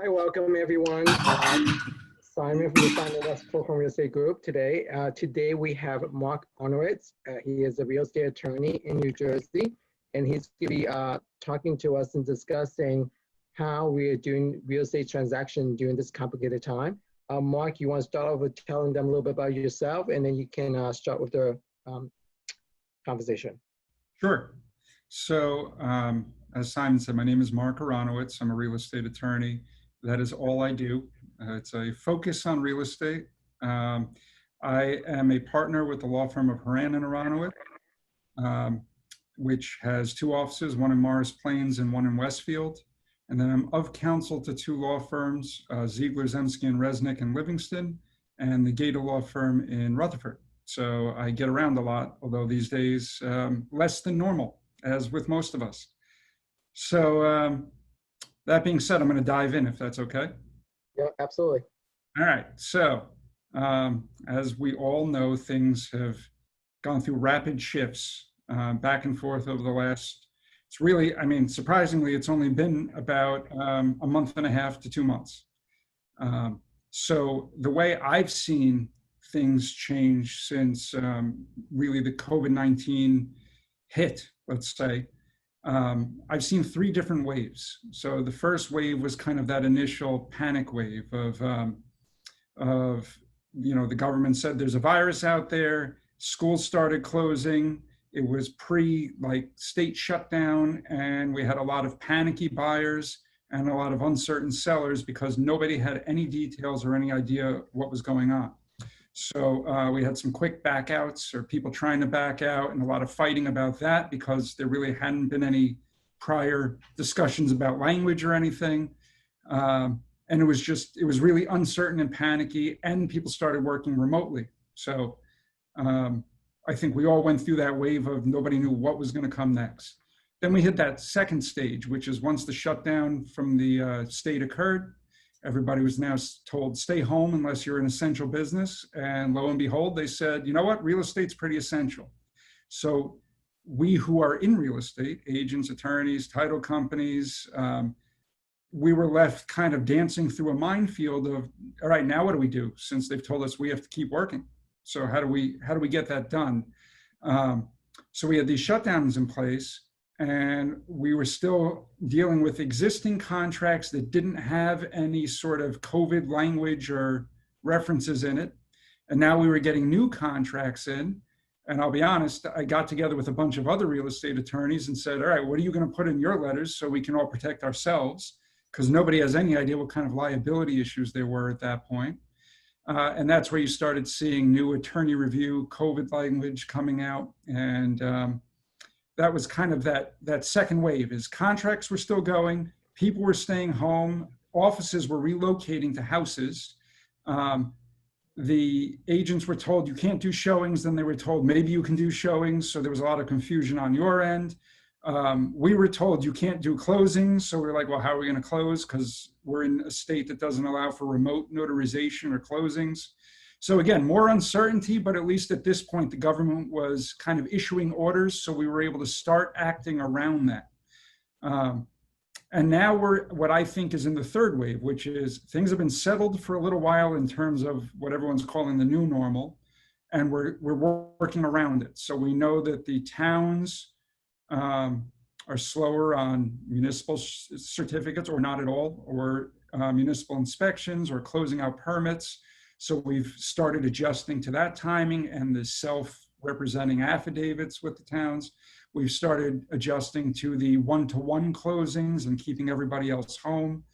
Hi, welcome everyone. Simon from the Simon Westfall-Kwong Real Estate Group today. Today we have Mark Onowitz. He is a real estate attorney in New Jersey, and he's going to be talking to us and discussing how we are doing real estate transaction during this complicated time. Mark, you want to start off with telling them a little bit about yourself, and then you can start with the conversation. Sure. So, as Simon said, my name is Mark Aronowitz. I'm a real estate attorney. That is all I do. It's a focus on real estate. I am a partner with the law firm of Horan and Aronowitz, which has two offices, one in Morris Plains and one in Westfield. And then I'm of counsel to two law firms, Ziegler, Zemsky, and Resnick in Livingston, and the Gator law firm in Rutherford. So I get around a lot, although these days less than normal, as with most of us. So that being said, I'm going to dive in if that's okay. Yeah, absolutely. All right. So as we all know, things have gone through rapid shifts back and forth over the last, it's really, I mean, surprisingly, it's only been about a month and a half to 2 months. So the way I've seen things change since really the COVID-19 hit, let's say, I've seen three different waves. So the first wave was kind of that initial panic wave of the government said there's a virus out there, schools started closing, it was state shutdown, and we had a lot of panicky buyers and a lot of uncertain sellers because nobody had any details or any idea what was going on. So we had some quick backouts or people trying to back out and a lot of fighting about that because there really hadn't been any prior discussions about language or anything. And it was really uncertain and panicky, and people started working remotely. So I think we all went through that wave of nobody knew what was going to come next. Then we hit that second stage, which is once the shutdown from the state occurred, everybody was now told, stay home unless you're an essential business. And lo and behold, they said, you know what, real estate's pretty essential. So we who are in real estate, agents, attorneys, title companies, we were left kind of dancing through a minefield of, all right, now what do we do? Since they've told us we have to keep working. So how do we get that done? So we had these shutdowns in place, and we were still dealing with existing contracts that didn't have any sort of COVID language or references in it. And now we were getting new contracts in. And I'll be honest, I got together with a bunch of other real estate attorneys and said, all right, what are you going to put in your letters so we can all protect ourselves? Because nobody has any idea what kind of liability issues there were at that point. And that's where you started seeing new attorney review, COVID language coming out. And that was kind of that second wave. Is contracts were still going, people were staying home, offices were relocating to houses. The agents were told you can't do showings, then they were told maybe you can do showings. So there was a lot of confusion on your end. We were told you can't do closings. So we were like, well, how are we going to close? Because we're in a state that doesn't allow for remote notarization or closings. So again, more uncertainty, but at least at this point, the government was kind of issuing orders. So we were able to start acting around that. And now we're what I think is in the third wave, which is things have been settled for a little while in terms of what everyone's calling the new normal. And we're working around it. So we know that the towns are slower on municipal certificates or not at all, or municipal inspections or closing out permits. So we've started adjusting to that timing and the self-representing affidavits with the towns. We've started adjusting to the one-to-one closings and keeping everybody else home.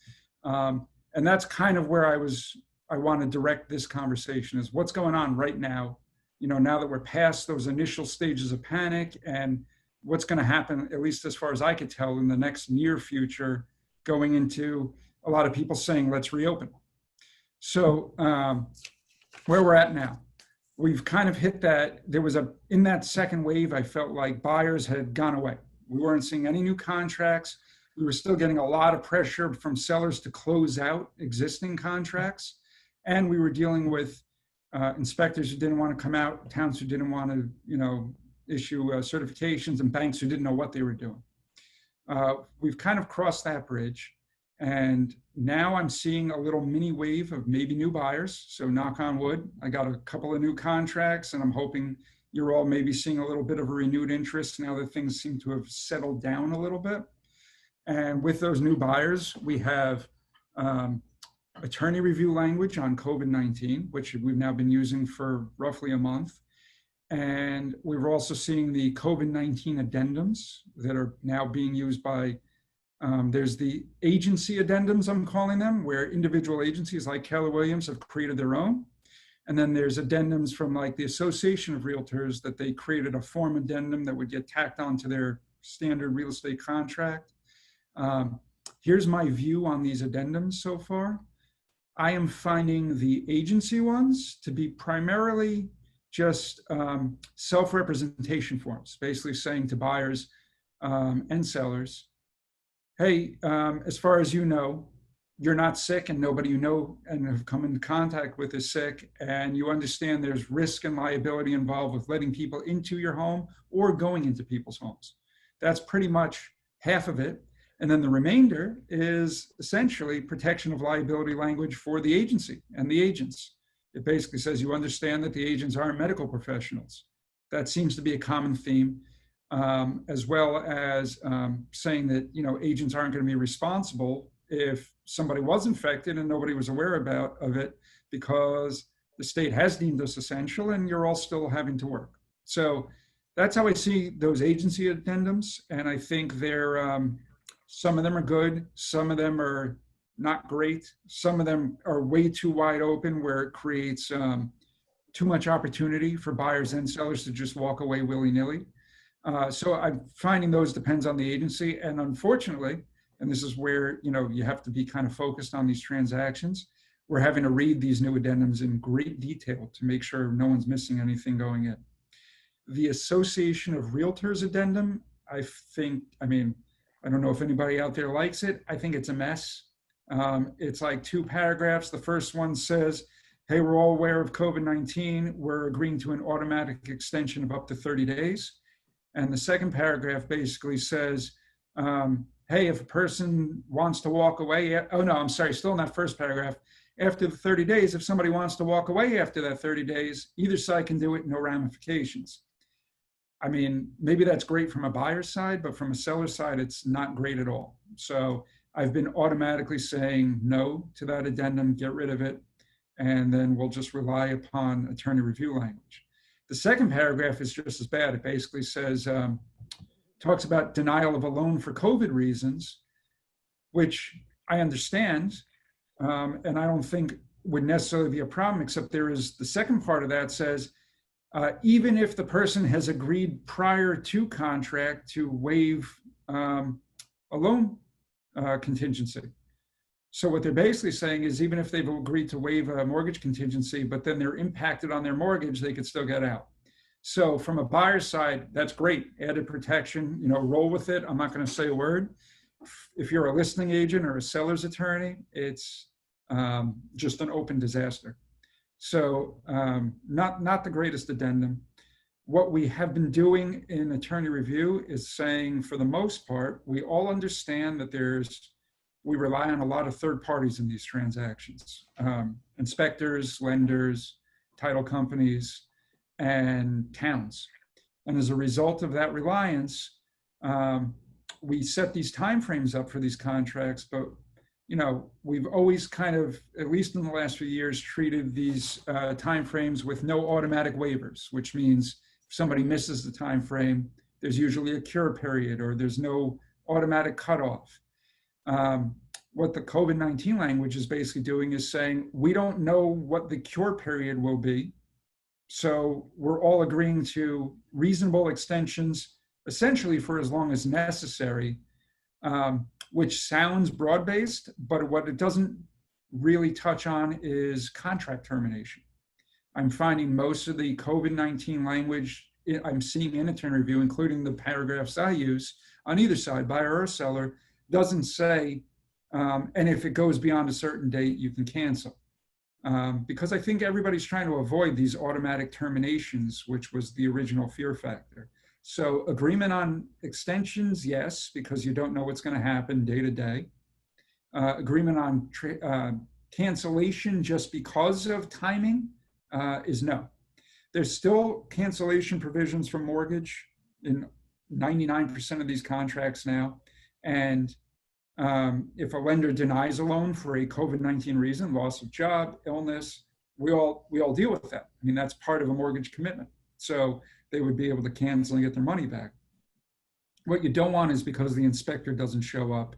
And that's kind of where I want to direct this conversation is what's going on right now, now that we're past those initial stages of panic and what's going to happen, at least as far as I could tell, in the next near future, going into a lot of people saying, let's reopen. So where we're at now, we've kind of hit that. In that second wave, I felt like buyers had gone away. We weren't seeing any new contracts. We were still getting a lot of pressure from sellers to close out existing contracts. And we were dealing with inspectors who didn't want to come out, towns who didn't want to, issue certifications, and banks who didn't know what they were doing. We've kind of crossed that bridge. And now I'm seeing a little mini wave of maybe new buyers. So knock on wood, I got a couple of new contracts, and I'm hoping you're all maybe seeing a little bit of a renewed interest now that things seem to have settled down a little bit. And with those new buyers, we have attorney review language on COVID-19, which we've now been using for roughly a month. And we're also seeing the COVID-19 addendums that are now being used by, there's the agency addendums, I'm calling them, where individual agencies like Keller Williams have created their own. And then there's addendums from like the Association of Realtors that they created a form addendum that would get tacked onto their standard real estate contract. Here's my view on these addendums so far. I am finding the agency ones to be primarily just self-representation forms, basically saying to buyers and sellers, hey, as far as you know, you're not sick and nobody you know and have come into contact with is sick, and you understand there's risk and liability involved with letting people into your home or going into people's homes. That's pretty much half of it. And then the remainder is essentially protection of liability language for the agency and the agents. It basically says you understand that the agents aren't medical professionals. That seems to be a common theme, as well as saying that, you know, agents aren't going to be responsible if somebody was infected and nobody was aware of it because the state has deemed us essential and you're all still having to work. So that's how I see those agency addendums. And I think they're, some of them are good. Some of them are not great. Some of them are way too wide open where it creates too much opportunity for buyers and sellers to just walk away willy-nilly. So I'm finding those depends on the agency. And unfortunately, and this is where, you know, you have to be kind of focused on these transactions, we're having to read these new addendums in great detail to make sure no one's missing anything going in. The Association of Realtors addendum, I don't know if anybody out there likes it. I think it's a mess. It's like 2 paragraphs. The first one says, hey, we're all aware of COVID-19. We're agreeing to an automatic extension of up to 30 days. And the second paragraph basically says, hey, if a person wants to walk away, still in that first paragraph, after the 30 days, if somebody wants to walk away after that 30 days, either side can do it, no ramifications. I mean, maybe that's great from a buyer's side, but from a seller's side, it's not great at all. So I've been automatically saying no to that addendum, get rid of it, and then we'll just rely upon attorney review language. The second paragraph is just as bad. It basically says, talks about denial of a loan for COVID reasons, which I understand, and I don't think would necessarily be a problem, except there is the second part of that says, even if the person has agreed prior to contract to waive a loan contingency. So what they're basically saying is even if they've agreed to waive a mortgage contingency, but then they're impacted on their mortgage, they could still get out. So from a buyer's side, that's great, added protection, you know, roll with it. I'm not going to say a word. If you're a listing agent or a seller's attorney, it's just an open disaster. So not the greatest addendum. What we have been doing in attorney review is saying, for the most part, we all understand that we rely on a lot of third parties in these transactions, inspectors, lenders, title companies, and towns. And as a result of that reliance, we set these timeframes up for these contracts, but you know, we've always kind of, at least in the last few years, treated these timeframes with no automatic waivers, which means if somebody misses the time frame, there's usually a cure period or there's no automatic cutoff. What the COVID-19 language is basically doing is saying, we don't know what the cure period will be. So we're all agreeing to reasonable extensions, essentially for as long as necessary, which sounds broad-based, but what it doesn't really touch on is contract termination. I'm finding most of the COVID-19 language I'm seeing in attorney review, including the paragraphs I use on either side, buyer or seller, doesn't say, and if it goes beyond a certain date, you can cancel. Because I think everybody's trying to avoid these automatic terminations, which was the original fear factor. So agreement on extensions, yes, because you don't know what's going to happen day to day. agreement on cancellation just because of timing is no. There's still cancellation provisions for mortgage in 99% of these contracts now. And if a lender denies a loan for a COVID-19 reason, loss of job, illness, we all deal with that. I mean, that's part of a mortgage commitment. So they would be able to cancel and get their money back. What you don't want is because the inspector doesn't show up,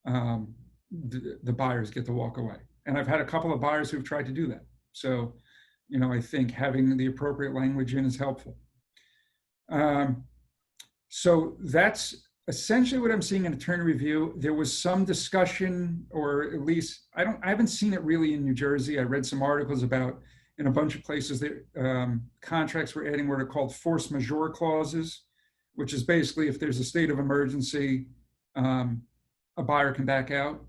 the buyers get to walk away. And I've had a couple of buyers who've tried to do that. So, I think having the appropriate language in is helpful. So that's essentially what I'm seeing in attorney review. There was some discussion, or at least I haven't seen it really in New Jersey. I read some articles about in a bunch of places that contracts were adding what are called force majeure clauses, which is basically if there's a state of emergency, a buyer can back out.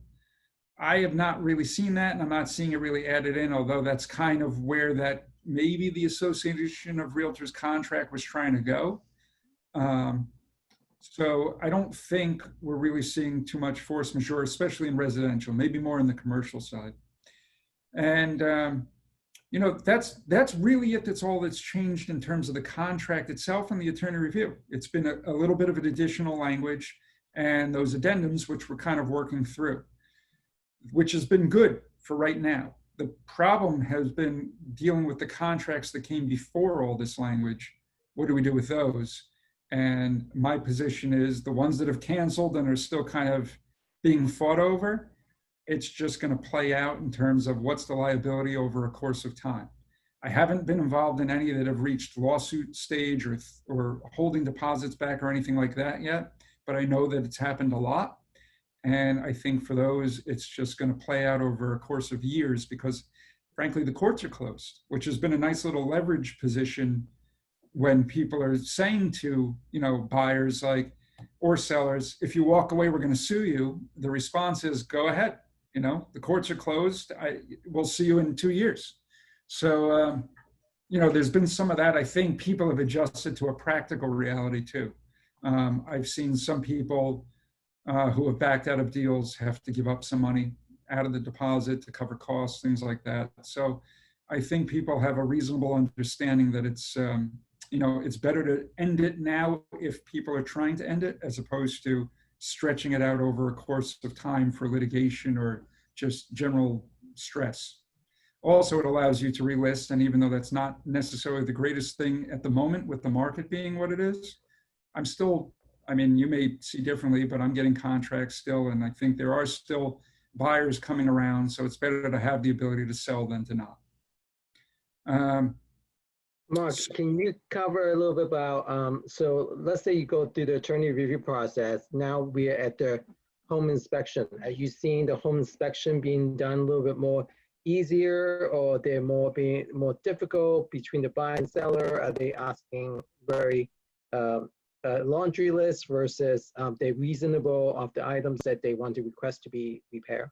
I have not really seen that, and I'm not seeing it really added in, although that's kind of where that maybe the Association of Realtors contract was trying to go. So I don't think we're really seeing too much force majeure, especially in residential, maybe more in the commercial side. And, that's really it. That's all that's changed in terms of the contract itself and the attorney review. It's been a little bit of an additional language and those addendums, which we're kind of working through, which has been good for right now. The problem has been dealing with the contracts that came before all this language. What do we do with those? And my position is the ones that have canceled and are still kind of being fought over, it's just going to play out in terms of what's the liability over a course of time. I haven't been involved in any that have reached lawsuit stage or holding deposits back or anything like that yet, but I know that it's happened a lot. And I think for those, it's just going to play out over a course of years because, frankly, the courts are closed, which has been a nice little leverage position when people are saying to, buyers or sellers, if you walk away, we're going to sue you. The response is, go ahead. The courts are closed. We'll see you in 2 years. So, there's been some of that. I think people have adjusted to a practical reality too. I've seen some people who have backed out of deals have to give up some money out of the deposit to cover costs, things like that. So I think people have a reasonable understanding that it's, it's better to end it now if people are trying to end it, as opposed to stretching it out over a course of time for litigation or just general stress. Also, it allows you to relist, and even though that's not necessarily the greatest thing at the moment with the market being what it is, you may see differently, but I'm getting contracts still, and I think there are still buyers coming around, so it's better to have the ability to sell than to not. Mark, can you cover a little bit about, so let's say you go through the attorney review process. Now we are at the home inspection. Are you seeing the home inspection being done a little bit more easier, or they're being more difficult between the buyer and seller? Are they asking very laundry list versus they're reasonable of the items that they want to request to be repaired?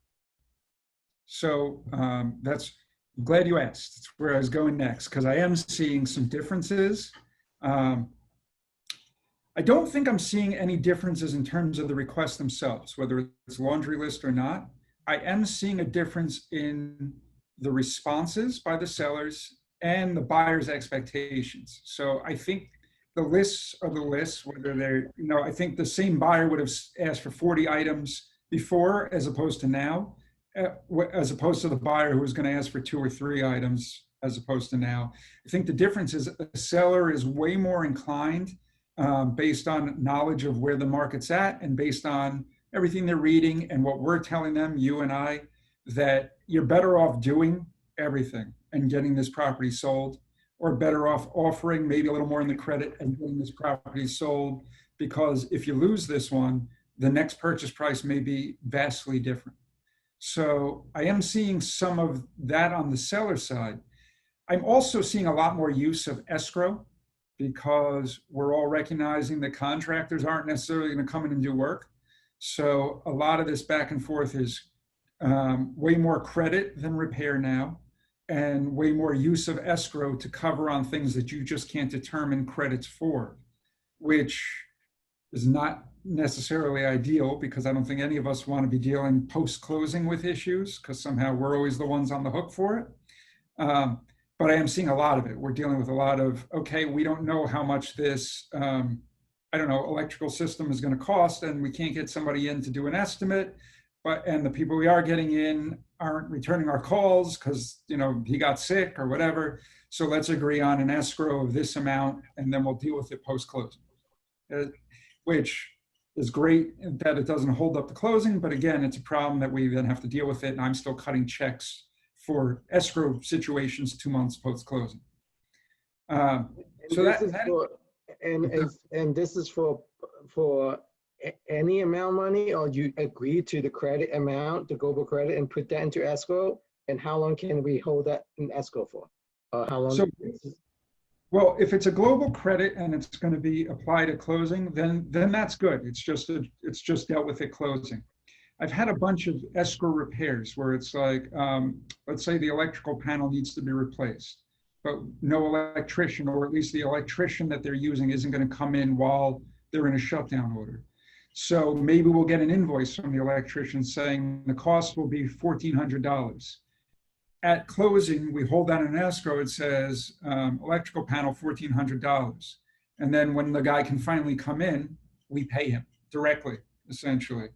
So I'm glad you asked. That's where I was going next, because I am seeing some differences. I don't think I'm seeing any differences in terms of the requests themselves, whether it's laundry list or not. I am seeing a difference in the responses by the sellers and the buyer's expectations. So I think the lists are the lists, whether they're, I think the same buyer would have asked for 40 items before as opposed to now, as opposed to the buyer who was going to ask for 2 or 3 items as opposed to now. I think the difference is a seller is way more inclined based on knowledge of where the market's at and based on everything they're reading and what we're telling them, you and I, that you're better off doing everything and getting this property sold, or better off offering maybe a little more in the credit and getting this property sold, because if you lose this one, the next purchase price may be vastly different. So I am seeing some of that on the seller side. I'm also seeing a lot more use of escrow, because we're all recognizing that contractors aren't necessarily going to come in and do work. So a lot of this back and forth is way more credit than repair now, and way more use of escrow to cover on things that you just can't determine credits for, which is not necessarily ideal because I don't think any of us want to be dealing post-closing with issues because somehow we're always the ones on the hook for it. But I am seeing a lot of it. We're dealing with a lot of, okay, we don't know how much this, I don't know, electrical system is going to cost, and we can't get somebody in to do an estimate. And the people we are getting in aren't returning our calls because, you know, he got sick or whatever. So let's agree on an escrow of this amount, and then we'll deal with it post-closing, which is great that it doesn't hold up the closing. But again, it's a problem that we then have to deal with it. And I'm still cutting checks for escrow situations 2 months post-closing. So this is for any amount of money, or do you agree to the credit amount, the global credit, and put that into escrow? And how long can we hold that in escrow for? How long? So, well, if it's a global credit and it's going to be applied at closing, then that's good. It's just dealt with at closing. I've had a bunch of escrow repairs where it's like, let's say the electrical panel needs to be replaced, but no electrician, or at least the electrician that they're using, isn't going to come in while they're in a shutdown order. So maybe we'll get an invoice from the electrician saying the cost will be $1,400. At closing, we hold that in escrow. It says electrical panel, $1,400. And then when the guy can finally come in, we pay him directly, essentially.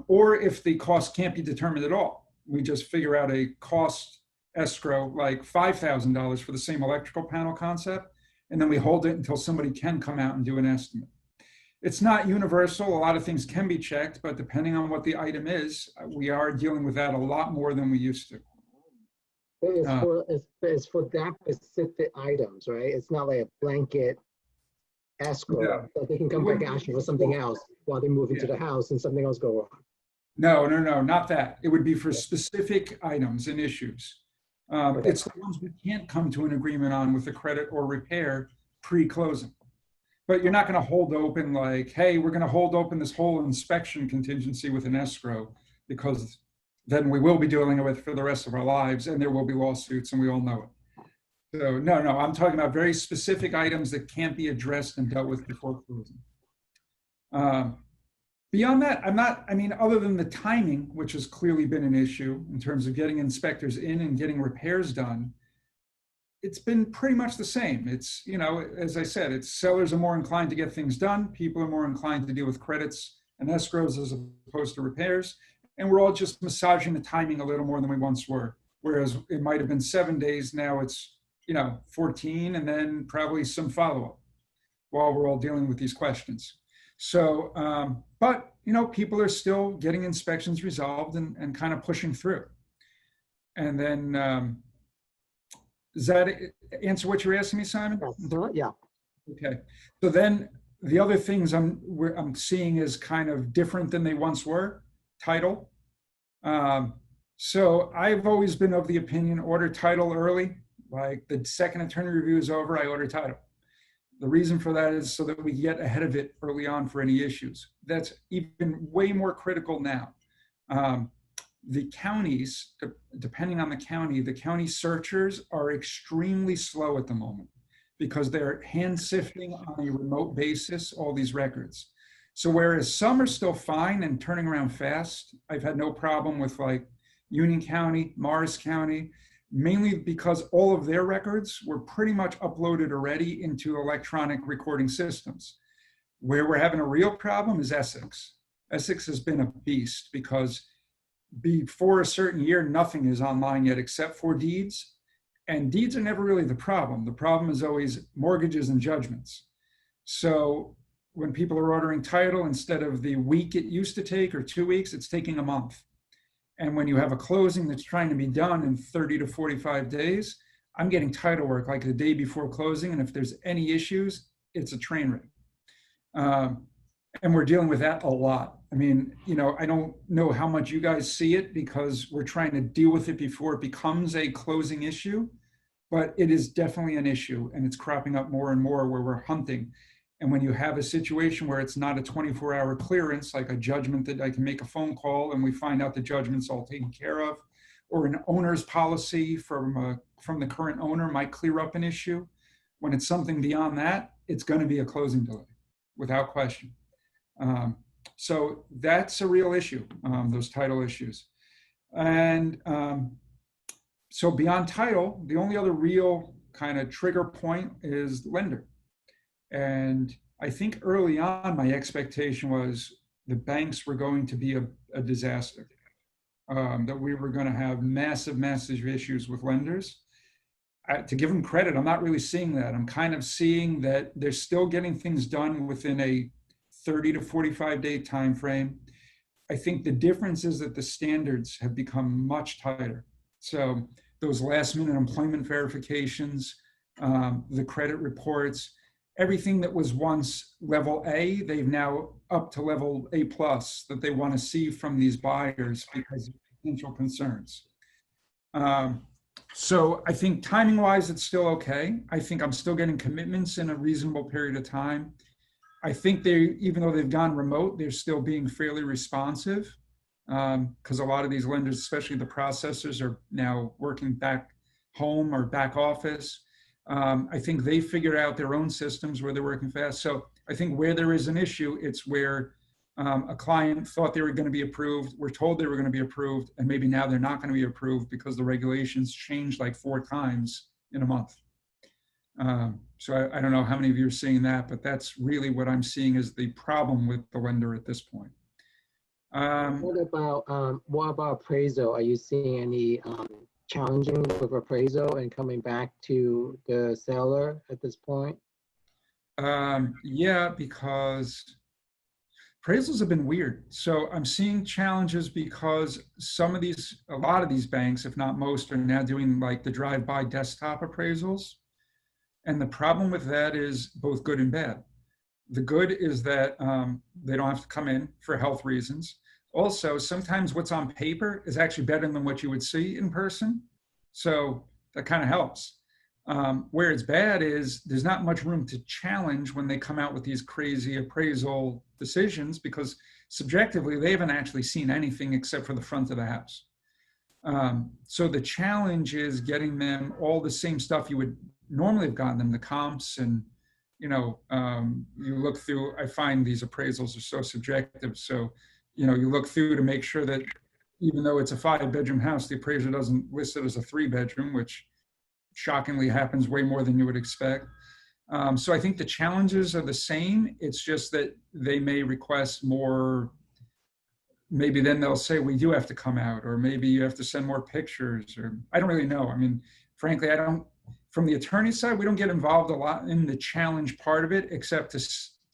Or if the cost can't be determined at all, we just figure out a cost escrow, like $5,000 for the same electrical panel concept, and then we hold it until somebody can come out and do an estimate. It's not universal. A lot of things can be checked, but depending on what the item is, we are dealing with that a lot more than we used to. It's for that specific items, right? It's not like a blanket escrow that they can come back asking for something else while they move into the house and something else go wrong. No, not that. It would be for specific items and issues. It's the ones we can't come to an agreement on with the credit or repair pre-closing. But you're not going to hold open like, hey, we're going to hold open this whole inspection contingency with an escrow, because then we will be dealing with it for the rest of our lives, and there will be lawsuits, and we all know it. So no, I'm talking about very specific items that can't be addressed and dealt with before closing. Beyond that, other than the timing, which has clearly been an issue in terms of getting inspectors in and getting repairs done, it's been pretty much the same. It's, you know, as I said, it's sellers are more inclined to get things done. People are more inclined to deal with credits and escrows as opposed to repairs. And we're all just massaging the timing a little more than we once were. Whereas it might have been 7 days, now it's, 14, and then probably some follow-up while we're all dealing with these questions. So, but, people are still getting inspections resolved and kind of pushing through. And then, does that answer what you're asking me, Simon? Yeah. Okay. So then the other things I'm seeing is kind of different than they once were. Title. So I've always been of the opinion, order title early. Like the second attorney review is over, I order title. The reason for that is so that we get ahead of it early on for any issues. That's even way more critical now. The counties, depending on the county searchers are extremely slow at the moment because they're hand sifting on a remote basis all these records. So whereas some are still fine and turning around fast, I've had no problem with like Union County, Morris County, mainly because all of their records were pretty much uploaded already into electronic recording systems. Where we're having a real problem is Essex. Essex has been a beast because before a certain year, nothing is online yet except for deeds. And deeds are never really the problem. The problem is always mortgages and judgments. So when people are ordering title, instead of the week it used to take or 2 weeks, it's taking a month. And when you have a closing that's trying to be done in 30 to 45 days, I'm getting title work like the day before closing. And if there's any issues, it's a train wreck. And we're dealing with that a lot. I mean, I don't know how much you guys see it because we're trying to deal with it before it becomes a closing issue, but it is definitely an issue and it's cropping up more and more where we're hunting. And when you have a situation where it's not a 24-hour clearance, like a judgment that I can make a phone call and we find out the judgment's all taken care of, or an owner's policy from the current owner might clear up an issue. When it's something beyond that, it's going to be a closing delay, without question. So that's a real issue, those title issues. And so beyond title, the only other real kind of trigger point is lender. And I think early on, my expectation was the banks were going to be a disaster, that we were going to have massive, massive issues with lenders. To give them credit, I'm not really seeing that. I'm kind of seeing that they're still getting things done within a 30 to 45-day time frame. I think the difference is that the standards have become much tighter. So those last minute employment verifications, the credit reports, everything that was once level A, they've now up to level A plus that they want to see from these buyers because of potential concerns. So I think timing wise, it's still okay. I think I'm still getting commitments in a reasonable period of time. I think they, even though they've gone remote, they're still being fairly responsive, because a lot of these lenders, especially the processors, are now working back home or back office. I think they figured out their own systems where they're working fast. So I think where there is an issue, it's where a client thought they were going to be approved, were told they were going to be approved, and maybe now they're not going to be approved because the regulations changed like 4 times in a month. So I don't know how many of you are seeing that, but that's really what I'm seeing as the problem with the lender at this point. What about appraisal? Are you seeing any challenging with appraisal and coming back to the seller at this point? Yeah, because appraisals have been weird. So I'm seeing challenges because a lot of these banks, if not most, are now doing like the drive-by desktop appraisals. And the problem with that is both good and bad. The good is that they don't have to come in for health reasons. Also, sometimes what's on paper is actually better than what you would see in person. So that kind of helps. Where it's bad is there's not much room to challenge when they come out with these crazy appraisal decisions, because subjectively, they haven't actually seen anything except for the front of the house. So the challenge is getting them all the same stuff you would normally have gotten them, the comps, and you look through. I find these appraisals are so subjective. So you look through to make sure that even though it's a 5-bedroom house, the appraiser doesn't list it as a 3-bedroom, which shockingly happens way more than you would expect. So I think the challenges are the same. It's just that they may request more. Maybe then they'll say, we do have to come out, or maybe you have to send more pictures, or I don't really know. I mean, frankly, from the attorney side, we don't get involved a lot in the challenge part of it, except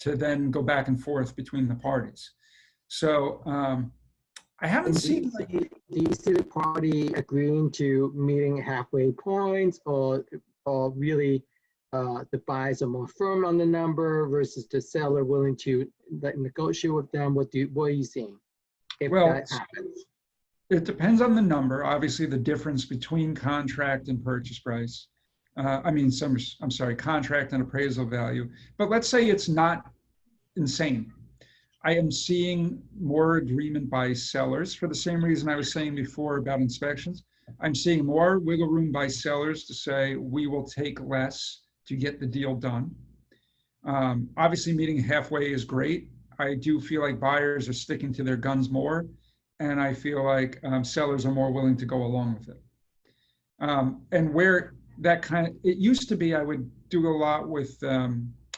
to then go back and forth between the parties. So I haven't seen. Do you see the party agreeing to meeting halfway points, or really the buyers are more firm on the number versus the seller willing to negotiate with them? What are you seeing? Well, that happens? It depends on the number. Obviously, the difference between contract and purchase price. I'm sorry, contract and appraisal value. But let's say it's not insane. I am seeing more agreement by sellers for the same reason I was saying before about inspections. I'm seeing more wiggle room by sellers to say, we will take less to get the deal done. Obviously, meeting halfway is great. I do feel like buyers are sticking to their guns more, and I feel like sellers are more willing to go along with it. And where that it used to be, I would do a lot with,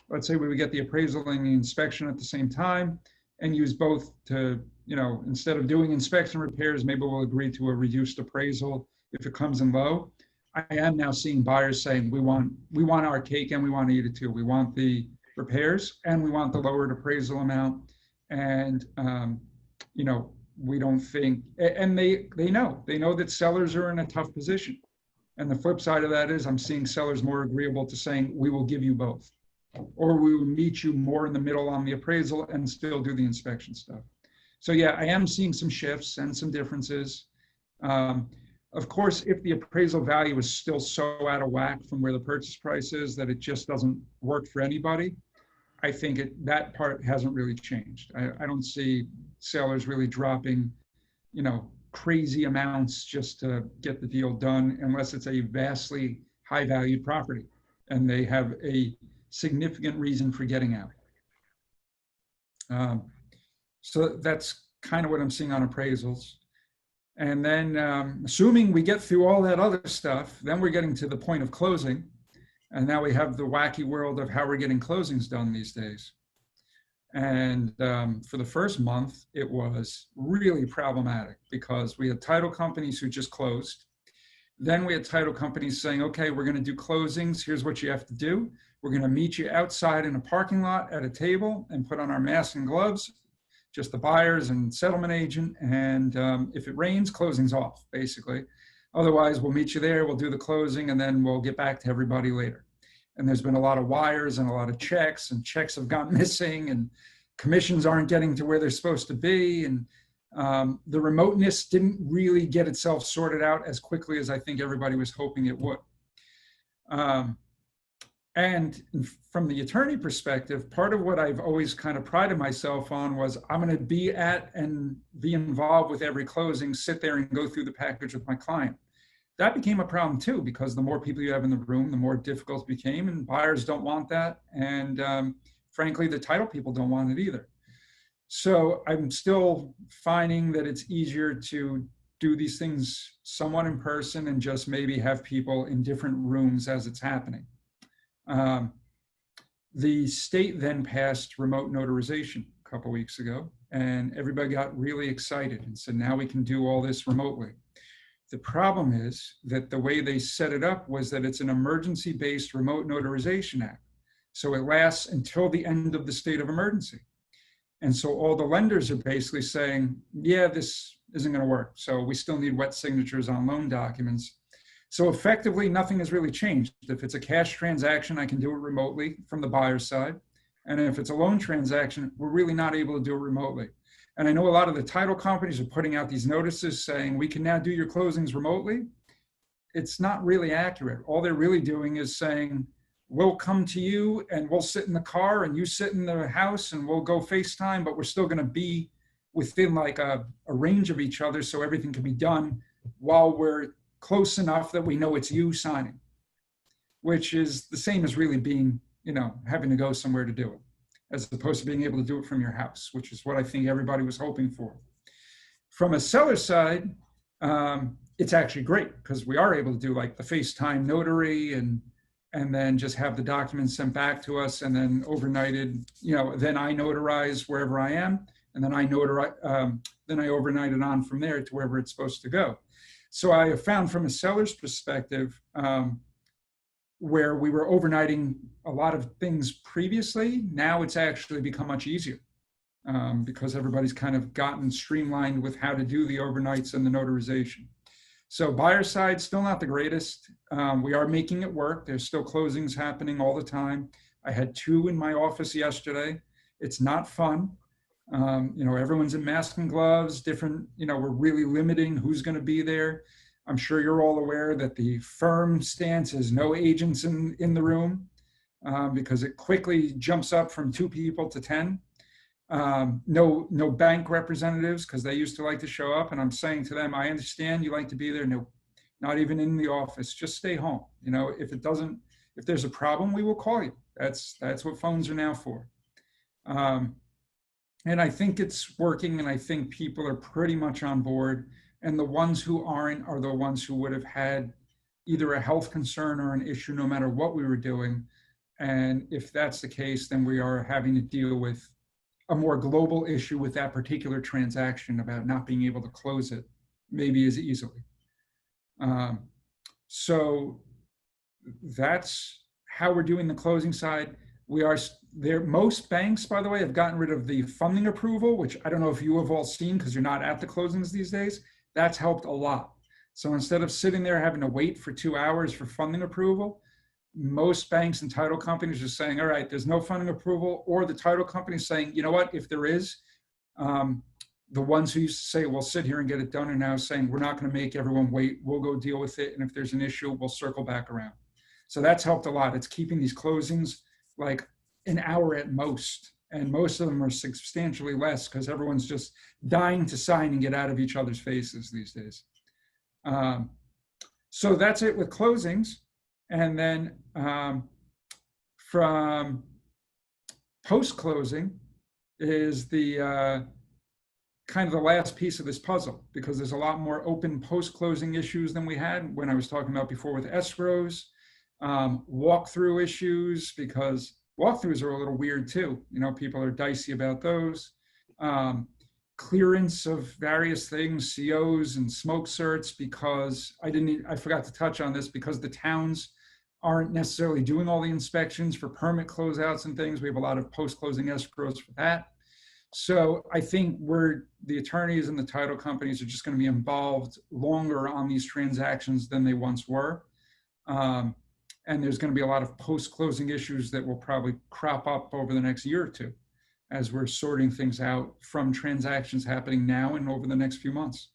let's say we would get the appraisal and the inspection at the same time and use both to, instead of doing inspection repairs, maybe we'll agree to a reduced appraisal if it comes in low. I am now seeing buyers saying, we want our cake and we want to eat it too. We want the repairs and we want the lowered appraisal amount. And, we don't think, and they know that sellers are in a tough position. And the flip side of that is I'm seeing sellers more agreeable to saying, we will give you both, or we will meet you more in the middle on the appraisal and still do the inspection stuff. So yeah, I am seeing some shifts and some differences. Of course, if the appraisal value is still so out of whack from where the purchase price is that it just doesn't work for anybody, I think that part hasn't really changed. I don't see sellers really dropping, crazy amounts just to get the deal done, unless it's a vastly high valued property and they have a significant reason for getting out. Um, so that's kind of what I'm seeing on appraisals. And then assuming we get through all that other stuff, then we're getting to the point of closing. And now we have the wacky world of how we're getting closings done these days. And for the first month, it was really problematic because we had title companies who just closed. Then we had title companies saying, okay, we're going to do closings. Here's what you have to do. We're going to meet you outside in a parking lot at a table and put on our masks and gloves, just the buyers and settlement agent. And if it rains, closing's off, basically. Otherwise, we'll meet you there, we'll do the closing, and then we'll get back to everybody later. And there's been a lot of wires and a lot of checks, and checks have gone missing, and commissions aren't getting to where they're supposed to be. And the remoteness didn't really get itself sorted out as quickly as I think everybody was hoping it would. And from the attorney perspective, part of what I've always kind of prided myself on was I'm going to be at and be involved with every closing, sit there and go through the package with my client. That became a problem too, because the more people you have in the room, the more difficult it became, and buyers don't want that. And frankly, the title people don't want it either. So I'm still finding that it's easier to do these things somewhat in person and just maybe have people in different rooms as it's happening. The state then passed remote notarization a couple weeks ago, and everybody got really excited and said, now we can do all this remotely. The problem is that the way they set it up was that it's an emergency-based remote notarization act. So it lasts until the end of the state of emergency. And so all the lenders are basically saying, yeah, this isn't going to work. So we still need wet signatures on loan documents. So effectively, nothing has really changed. If it's a cash transaction, I can do it remotely from the buyer's side. And if it's a loan transaction, we're really not able to do it remotely. And I know a lot of the title companies are putting out these notices saying, we can now do your closings remotely. It's not really accurate. All they're really doing is saying, we'll come to you and we'll sit in the car and you sit in the house and we'll go FaceTime, but we're still going to be within like a range of each other so everything can be done while we're close enough that we know it's you signing, which is the same as really being, having to go somewhere to do it, as opposed to being able to do it from your house, which is what I think everybody was hoping for. From a seller side, it's actually great because we are able to do like the FaceTime notary and then just have the documents sent back to us and then overnighted, then I notarize wherever I am, and then I overnight it on from there to wherever it's supposed to go. So I have found from a seller's perspective, where we were overnighting a lot of things previously, now it's actually become much easier because everybody's kind of gotten streamlined with how to do the overnights and the notarization. So buyer side, still not the greatest. We are making it work. There's still closings happening all the time. I had 2 in my office yesterday. It's not fun. Everyone's in masks and gloves, different, we're really limiting who's going to be there. I'm sure you're all aware that the firm stance is no agents in the room because it quickly jumps up from 2 people to 10. No bank representatives because they used to like to show up, and I'm saying to them, I understand you like to be there. No, not even in the office. Just stay home. If there's a problem, we will call you. That's what phones are now for. And I think it's working, and I think people are pretty much on board. And the ones who aren't are the ones who would have had either a health concern or an issue no matter what we were doing. And if that's the case, then we are having to deal with a more global issue with that particular transaction about not being able to close it maybe as easily. So that's how we're doing the closing side. We are there. Most banks, by the way, have gotten rid of the funding approval, which I don't know if you have all seen because you're not at the closings these days. That's helped a lot. So instead of sitting there having to wait for 2 hours for funding approval, most banks and title companies are saying, all right, there's no funding approval, or the title company is saying, you know what, if there is, the ones who used to say, we'll sit here and get it done are now saying, we're not going to make everyone wait. We'll go deal with it. And if there's an issue, we'll circle back around. So that's helped a lot. It's keeping these closings like an hour at most. And most of them are substantially less because everyone's just dying to sign and get out of each other's faces these days. So that's it with closings. And then from post-closing, is the kind of the last piece of this puzzle, because there's a lot more open post-closing issues than we had when I was talking about before with escrows, walkthrough issues, because walkthroughs are a little weird too. You know, people are dicey about those. Clearance of various things, COs and smoke certs, because I forgot to touch on this, because the towns aren't necessarily doing all the inspections for permit closeouts and things. We have a lot of post-closing escrows for that. So I think the attorneys and the title companies are just going to be involved longer on these transactions than they once were. And there's going to be a lot of post-closing issues that will probably crop up over the next year or two as we're sorting things out from transactions happening now and over the next few months.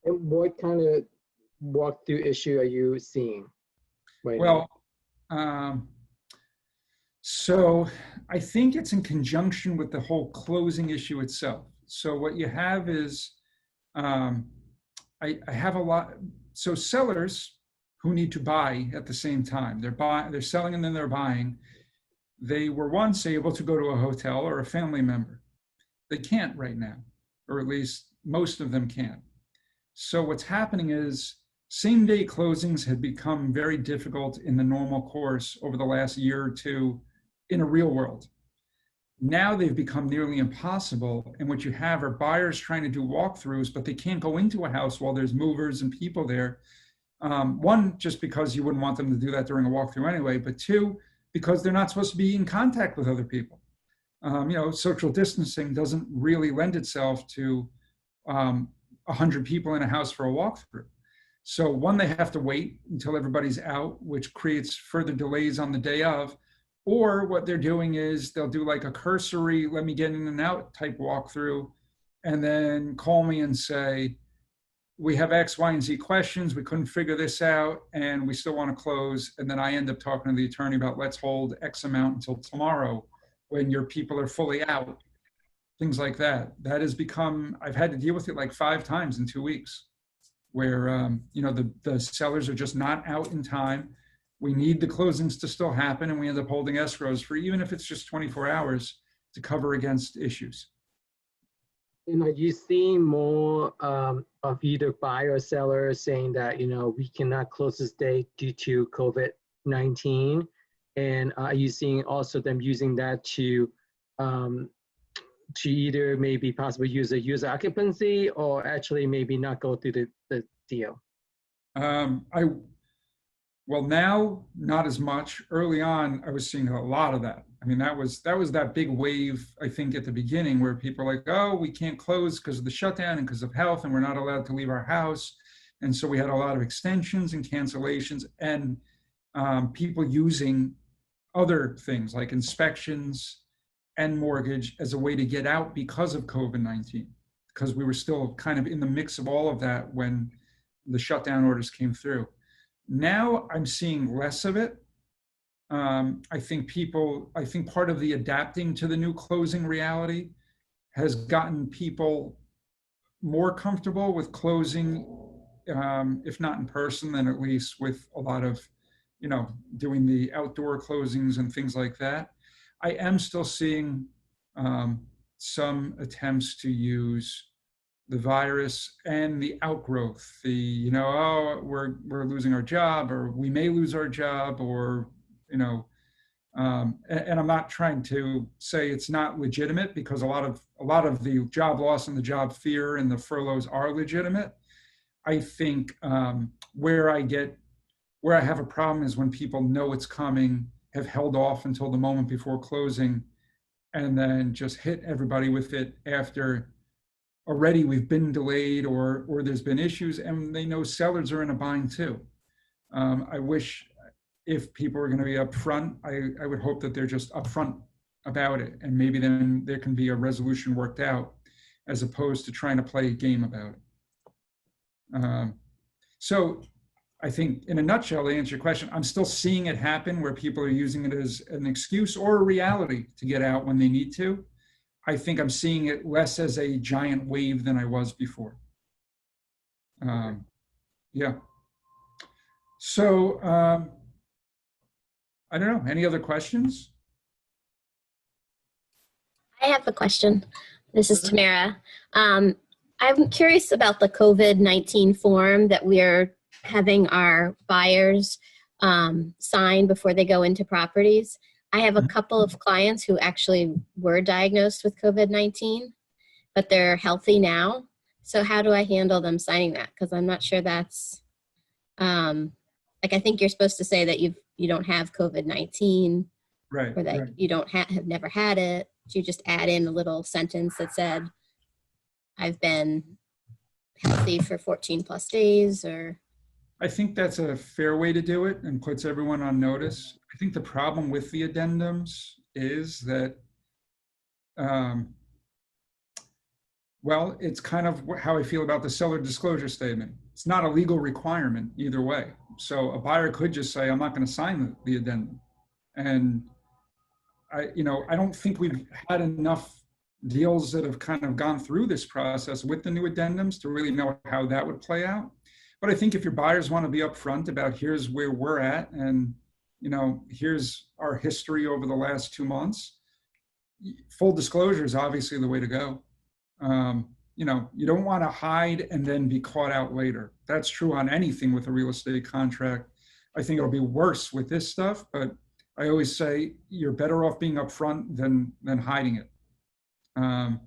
And what kind of walkthrough issue are you seeing right Well, now? So I think it's in conjunction with the whole closing issue itself. So what you have is, I have a lot, so sellers who need to buy at the same time, they're selling and then they're buying. They were once able to go to a hotel or a family member. They can't right now, or at least most of them can't. So what's happening is same day closings had become very difficult in the normal course over the last year or two in a real world. Now they've become nearly impossible. And what you have are buyers trying to do walkthroughs, but they can't go into a house while there's movers and people there. One, just because you wouldn't want them to do that during a walkthrough anyway, but two, because they're not supposed to be in contact with other people. Social distancing doesn't really lend itself to 100 people in a house for a walkthrough. So one, they have to wait until everybody's out, which creates further delays on the day of. Or what they're doing is they'll do like a cursory, let me get in and out type walkthrough, and then call me and say, we have X, Y, and Z questions. We couldn't figure this out, and we still want to close. And then I end up talking to the attorney about, let's hold X amount until tomorrow when your people are fully out, things like that. That has become, I've had to deal with it like 5 times in 2 weeks, where the sellers are just not out in time. We need the closings to still happen, and we end up holding escrows for, even if it's just 24 hours, to cover against issues. And are you seeing more of either buyer or seller saying that, we cannot close this day due to COVID-19? And are you seeing also them using that to either maybe possibly use a user occupancy or actually maybe not go through the deal? Well, now not as much. Early on, I was seeing a lot of that. I mean, that was that big wave, I think, at the beginning, where people are like, oh, we can't close because of the shutdown and because of health, and we're not allowed to leave our house. And so we had a lot of extensions and cancellations, and people using other things like inspections and mortgage as a way to get out because of COVID-19, because we were still kind of in the mix of all of that when the shutdown orders came through. Now I'm seeing less of it. I think part of the adapting to the new closing reality has gotten people more comfortable with closing, if not in person, then at least with a lot of, doing the outdoor closings and things like that. I am still seeing some attempts to use the virus and the outgrowth, we're losing our job, or we may lose our job, or, and I'm not trying to say it's not legitimate, because a lot of the job loss and the job fear and the furloughs are legitimate. I think where I have a problem is when people know it's coming, have held off until the moment before closing, and then just hit everybody with it after already we've been delayed or there's been issues, and they know sellers are in a bind too. I wish, if people are going to be upfront, I would hope that they're just upfront about it, and maybe then there can be a resolution worked out, as opposed to trying to play a game about it. So I think, in a nutshell, to answer your question, I'm still seeing it happen where people are using it as an excuse or a reality to get out when they need to. I think I'm seeing it less as a giant wave than I was before. Yeah. So I don't know. Any other questions? I have a question. This is Mhm. Tamara. I'm curious about the COVID-19 form that we're having our buyers sign before they go into properties. I have a couple of clients who actually were diagnosed with COVID-19, but they're healthy now. So how do I handle them signing that? Because I'm not sure that's like, I think you're supposed to say that you don't have COVID-19 Right. or that you don't have never had it. You just add in a little sentence that said, I've been healthy for 14 plus days, or I think that's a fair way to do it and puts everyone on notice. I think the problem with the addendums is that, um, well, it's kind of how I feel about the seller disclosure statement. It's not a legal requirement either way. So a buyer could just say, I'm not going to sign the addendum. And I don't think we've had enough deals that have kind of gone through this process with the new addendums to really know how that would play out. But I think if your buyers want to be upfront about here's where we're at and here's our history over the last 2 months, full disclosure is obviously the way to go. You don't want to hide and then be caught out later. That's true on anything with a real estate contract. I think it'll be worse with this stuff, but I always say you're better off being upfront than hiding it. And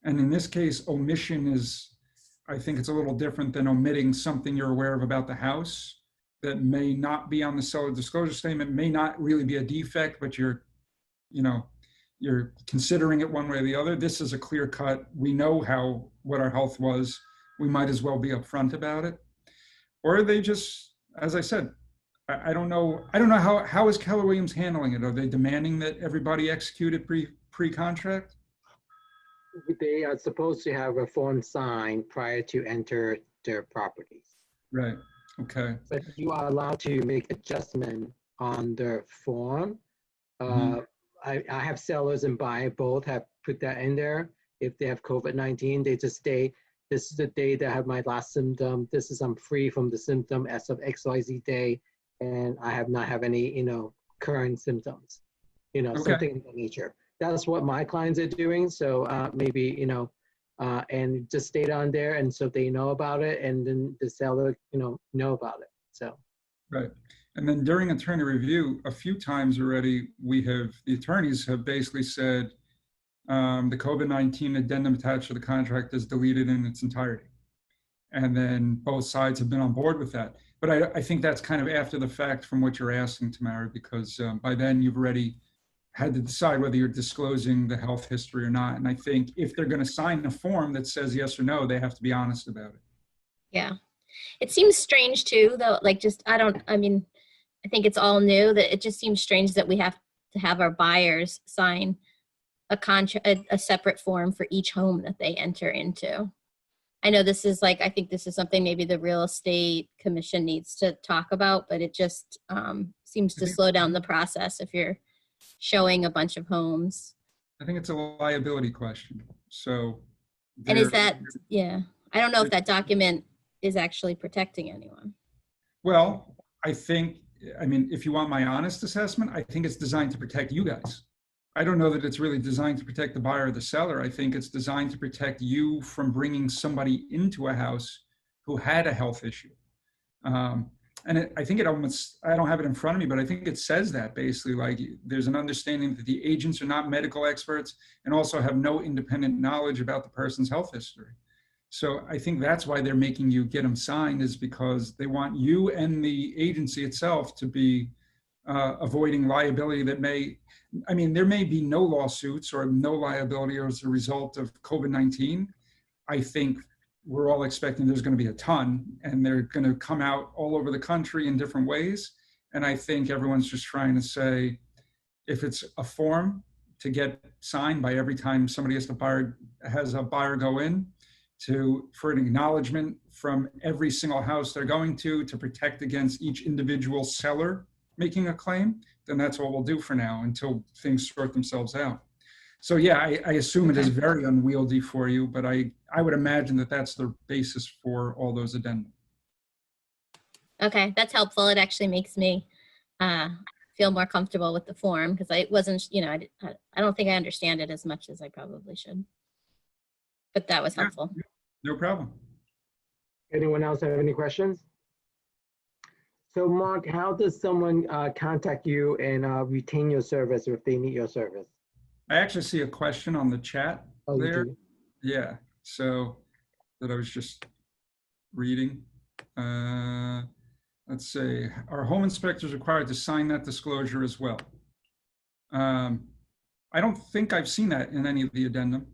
in this case, omission is, I think it's a little different than omitting something you're aware of about the house that may not be on the seller disclosure statement, may not really be a defect, but you're considering it one way or the other. This is a clear cut. We know what our health was. We might as well be upfront about it. Or they just, as I said, I don't know. I don't know how is Keller Williams handling it. Are they demanding that everybody execute it pre-contract? They are supposed to have a form signed prior to enter their properties. Right. Okay. But you are allowed to make adjustment on the form. I have sellers and buyer both have put that in there. If they have COVID-19, they just say, this is the day that I have my last symptom. I'm free from the symptom as of XYZ day, and I have not have any, current symptoms, Okay. something in that nature. That's what my clients are doing. So maybe, and just state on there, and so they know about it, and then the seller, know about it. So. Right. And then during attorney review, a few times already, the attorneys have basically said the COVID-19 addendum attached to the contract is deleted in its entirety. And then both sides have been on board with that. But I think that's kind of after the fact from what you're asking, Tamara, because by then you've already had to decide whether you're disclosing the health history or not. And I think if they're going to sign a form that says yes or no, they have to be honest about it. yeah. It seems strange too, though, like I think it's all new, that it just seems strange that we have to have our buyers sign a separate form for each home that they enter into. I know this is I think this is something maybe the real estate commission needs to talk about, but it just seems to slow down the process if you're showing a bunch of homes. I think it's a liability question. So. And is that, I don't know if that document is actually protecting anyone. Well, if you want my honest assessment, I think it's designed to protect you guys. I don't know that it's really designed to protect the buyer or the seller. I think it's designed to protect you from bringing somebody into a house who had a health issue. I think it almost, I don't have it in front of me, but I think it says that basically, there's an understanding that the agents are not medical experts and also have no independent knowledge about the person's health history. So I think that's why they're making you get them signed, is because they want you and the agency itself to be avoiding liability that there may be no lawsuits or no liability as a result of COVID-19. I think we're all expecting there's going to be a ton, and they're going to come out all over the country in different ways. And I think everyone's just trying to say, if it's a form to get signed by every time somebody has a buyer go in, for an acknowledgement from every single house they're going to protect against each individual seller making a claim, then that's what we'll do for now until things sort themselves out. So yeah, I assume it is very unwieldy for you, but I would imagine that that's the basis for all those addenda. Okay, that's helpful. It actually makes me feel more comfortable with the form because I wasn't, you know, I don't think I understand it as much as I probably should. But that was Yeah. helpful. No problem. Anyone else have any questions? So Mark, how does someone contact you and retain your service if they need your service? I actually see a question on the chat Oh, you there. do? Yeah, so that I was just reading. Let's say, are home inspectors required to sign that disclosure as well? I don't think I've seen that in any of the addendum,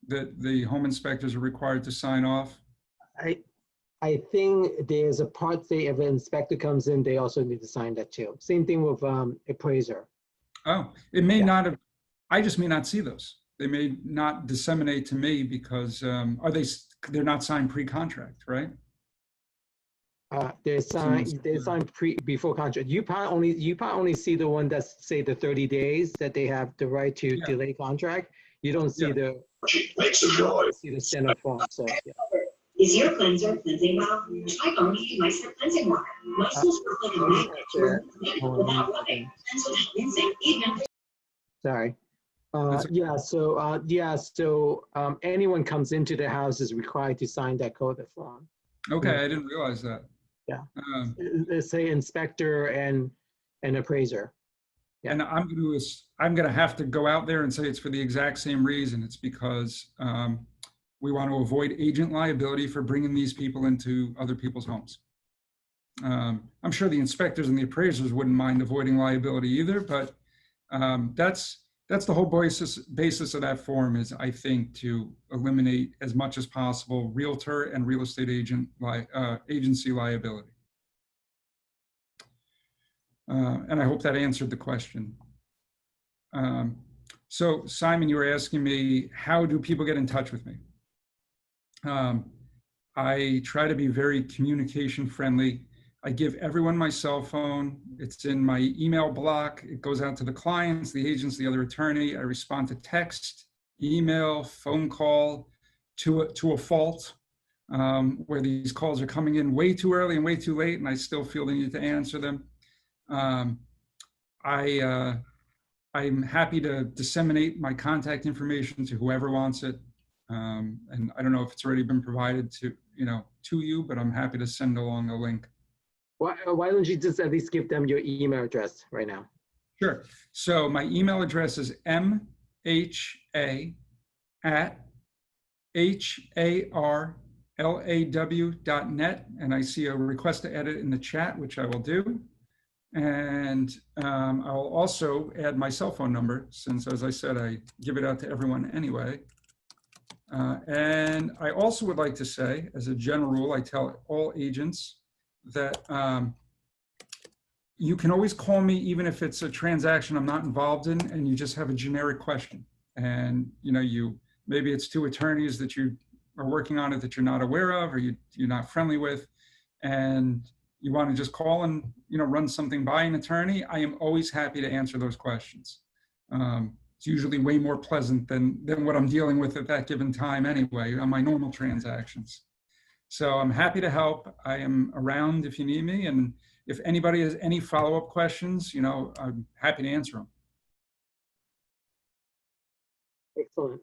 that the home inspectors are required to sign off. I think there's a part, say if an inspector comes in, they also need to sign that too. Same thing with appraiser. Oh, it may Yeah. not have, I just may not see those. They may not disseminate to me because they're not signed pre-contract, right? They sign before contract. You probably only see the one that's say the 30 days that they have the right to Yeah. delay contract. You don't see Yeah. the standard form. So yeah. Is your cleanser cleansing well? I only use my cleansing water. My soul's like a magnet without rubbing. And without rinsing, even. Sorry. That's So anyone comes into the house is required to sign that code form. Okay, I didn't realize that. Yeah. Um, Say inspector and appraiser. Yeah. And I'm gonna have to go out there and say it's for the exact same reason. It's because we want to avoid agent liability for bringing these people into other people's homes. I'm sure the inspectors and the appraisers wouldn't mind avoiding liability either, but that's the whole basis of that form is, I think, to eliminate as much as possible realtor and real estate agent agency liability. And I hope that answered the question. So Simon, you were asking me, how do people get in touch with me? I try to be very communication friendly. I give everyone my cell phone. It's in my email block. It goes out to the clients, the agents, the other attorney. I respond to text, email, phone call to a fault, where these calls are coming in way too early and way too late, and I still feel the need to answer them. I'm happy to disseminate my contact information to whoever wants it. And I don't know if it's already been provided to you, but I'm happy to send along a link. Why don't you just at least give them your email address right now? Sure. So my email address is mha@harlaw.net, and I see a request to edit in the chat, which I will do. And I'll also add my cell phone number, since, as I said, I give it out to everyone anyway. And I also would like to say, as a general rule, I tell all agents that you can always call me, even if it's a transaction I'm not involved in, and you just have a generic question. And maybe it's two attorneys that you are working on it that you're not aware of, or you're not friendly with, and you want to just call and run something by an attorney. I am always happy to answer those questions. It's usually way more pleasant than what I'm dealing with at that given time anyway on my normal transactions. So I'm happy to help. I am around if you need me. And if anybody has any follow-up questions, I'm happy to answer them. Excellent.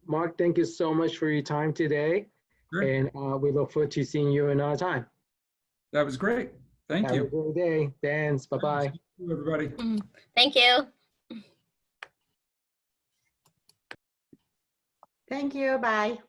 Mark, thank you so much for your time today. Sure. And we look forward to seeing you another time. That was great. Thank Have you. a great day. Thanks. Bye-bye. Thank you, everybody. Thank you. Thank you. Bye.